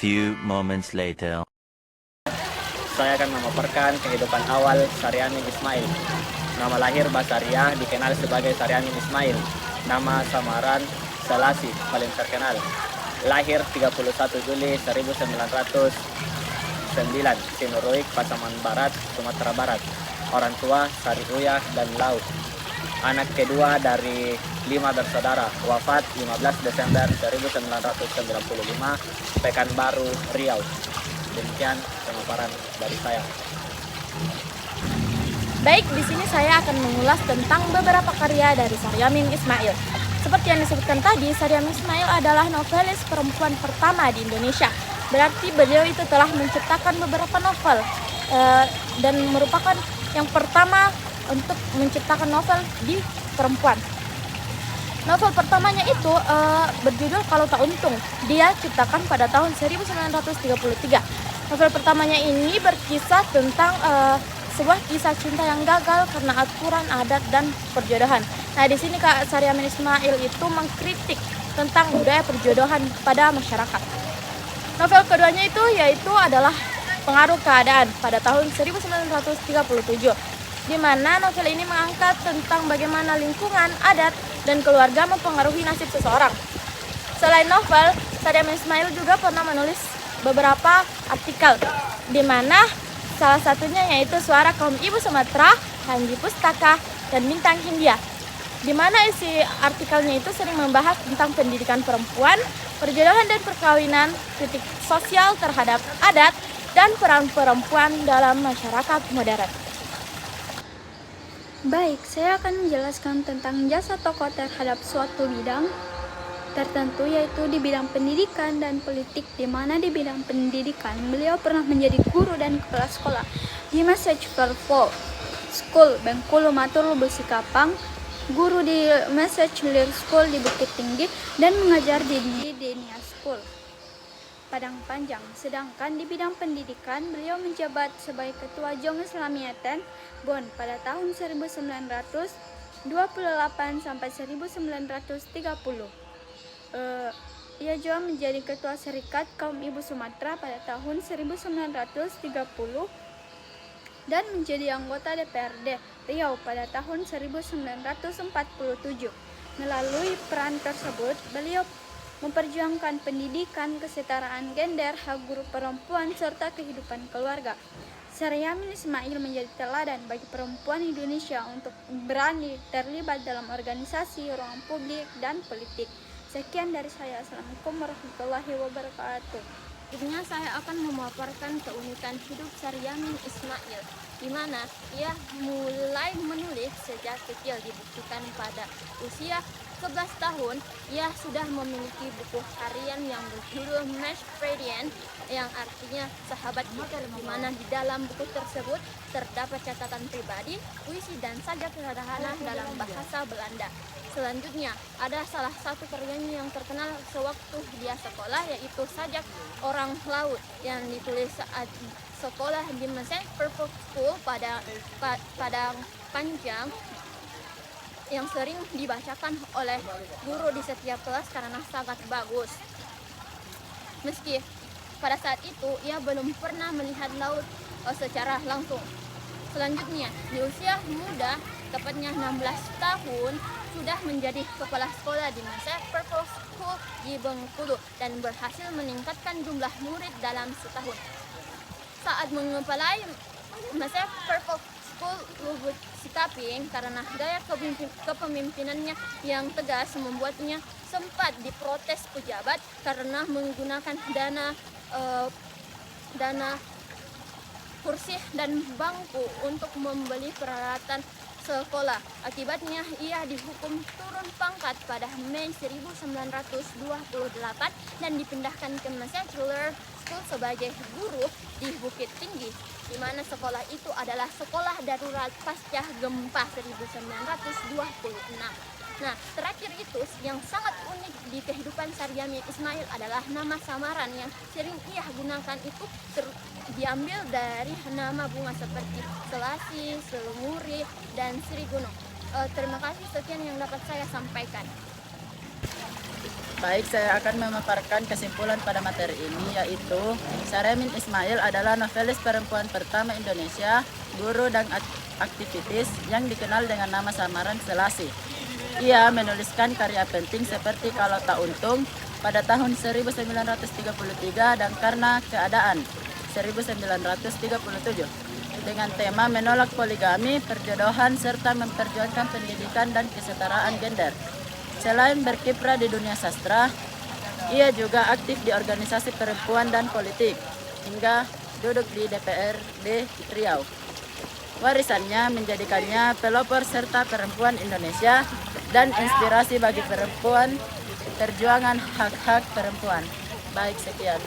few moments later. Saya akan memaparkan kehidupan awal Saryamin Ismail. Nama lahir Basaria dikenal sebagai Saryamin Ismail. Nama samaran Salasi paling terkenal. Lahir 31 Juli 1909, Sinuruik, Pasaman Barat, Sumatera Barat. Orang tua Sari Uyah dan Laut. Anak kedua dari 5 bersaudara, wafat 15 Desember 1995, Pekanbaru, Riau. Demikian pemaparan dari saya. Baik, di sini saya akan mengulas tentang beberapa karya dari Saryamin Ismail. Seperti yang disebutkan tadi, Saryamin Ismail adalah novelis perempuan pertama di Indonesia. Berarti beliau itu telah menciptakan beberapa novel dan merupakan yang pertama untuk menciptakan novel di perempuan. Novel pertamanya itu berjudul Kalau Tak Untung. Dia ciptakan pada tahun 1933. Novel pertamanya ini berkisah tentang sebuah kisah cinta yang gagal karena aturan adat dan perjodohan. Nah, di sini Kak Saryamin Ismail itu mengkritik tentang budaya perjodohan pada masyarakat. Novel keduanya itu yaitu adalah Pengaruh Keadaan pada tahun 1937. Di mana novel ini mengangkat tentang bagaimana lingkungan, adat, dan keluarga mempengaruhi nasib seseorang. Selain novel, Saryamin Ismail juga pernah menulis beberapa artikel, di mana salah satunya yaitu Suara Kaum Ibu Sumatera, Hanji Pustaka, dan Bintang Hindia. Di mana isi artikelnya itu sering membahas tentang pendidikan perempuan, perjodohan dan perkawinan, kritik sosial terhadap adat, dan peran perempuan dalam masyarakat modern. Baik, saya akan menjelaskan tentang jasa tokoh terhadap suatu bidang tertentu, yaitu di bidang pendidikan dan politik, di mana di bidang pendidikan beliau pernah menjadi guru dan kepala sekolah di Message Purple School Bengkulu Matur Besikapang, guru di Message Lir School di Bukit Tinggi, dan mengajar di Denia School Padang Panjang. Sedangkan di bidang pendidikan beliau menjabat sebagai ketua Jong Islamiatan Bon pada tahun 1928 sampai 1930. Ia juga menjadi ketua Serikat Kaum Ibu Sumatera pada tahun 1930 dan menjadi anggota DPRD Riau pada tahun 1947. Melalui peran tersebut, beliau memperjuangkan pendidikan, kesetaraan gender, hak guru perempuan, serta kehidupan keluarga. Saryamin Ismail menjadi teladan bagi perempuan Indonesia untuk berani terlibat dalam organisasi, ruang publik, dan politik. Sekian dari saya. Assalamualaikum warahmatullahi wabarakatuh. Selanjutnya saya akan memaparkan keunikan hidup Saryamin Ismail, di mana ia mulai menulis sejak kecil. Dibuktikan pada usia 11 tahun, ia sudah memiliki buku harian yang berjudul Mesh Freudian, yang artinya sahabat kita, di mana di dalam buku tersebut terdapat catatan pribadi, puisi, dan sajak sederhana dalam bahasa Belanda. Selanjutnya, ada salah satu karyanya yang terkenal sewaktu dia sekolah, yaitu Sajak Orang Laut, yang ditulis saat sekolah di Message Purple School Padang Panjang, yang sering dibacakan oleh guru di setiap kelas karena sangat bagus. Meski pada saat itu ia belum pernah melihat laut secara langsung. Selanjutnya, di usia muda, tepatnya 16 tahun, sudah menjadi kepala sekolah di Message Purple School di Bengkulu dan berhasil meningkatkan jumlah murid dalam setahun. Saat mengepalai Message Purple School Lubuk Sikaping, karena gaya kepemimpinannya yang tegas membuatnya sempat diprotes pejabat karena menggunakan dana kursi dan bangku untuk membeli peralatan sekolah. Akibatnya ia dihukum turun pangkat pada Mei 1928 dan dipindahkan ke Message Lir School sebagai guru di Bukit Tinggi, di mana sekolah itu adalah sekolah darurat pasca gempa 1926. Nah, terakhir itu yang sangat unik di kehidupan Saryamin Ismail adalah nama samaran yang sering ia gunakan itu diambil dari nama bunga seperti Selasi, Selumuri, dan Sri Gunung. Terima kasih, sekian yang dapat saya sampaikan. Baik, saya akan memaparkan kesimpulan pada materi ini, yaitu Syaryamin Ismail adalah novelis perempuan pertama Indonesia, guru dan aktivis yang dikenal dengan nama samaran Selasi. Ia menuliskan karya penting seperti Kalau Tak Untung pada tahun 1933 dan Karena Keadaan 1937 dengan tema menolak poligami, perjodohan, serta memperjuangkan pendidikan dan kesetaraan gender. Selain berkiprah di dunia sastra, ia juga aktif di organisasi perempuan dan politik, hingga duduk di DPRD Riau. Warisannya menjadikannya pelopor serta perempuan Indonesia dan inspirasi bagi perempuan perjuangan hak-hak perempuan. Baik, sekian.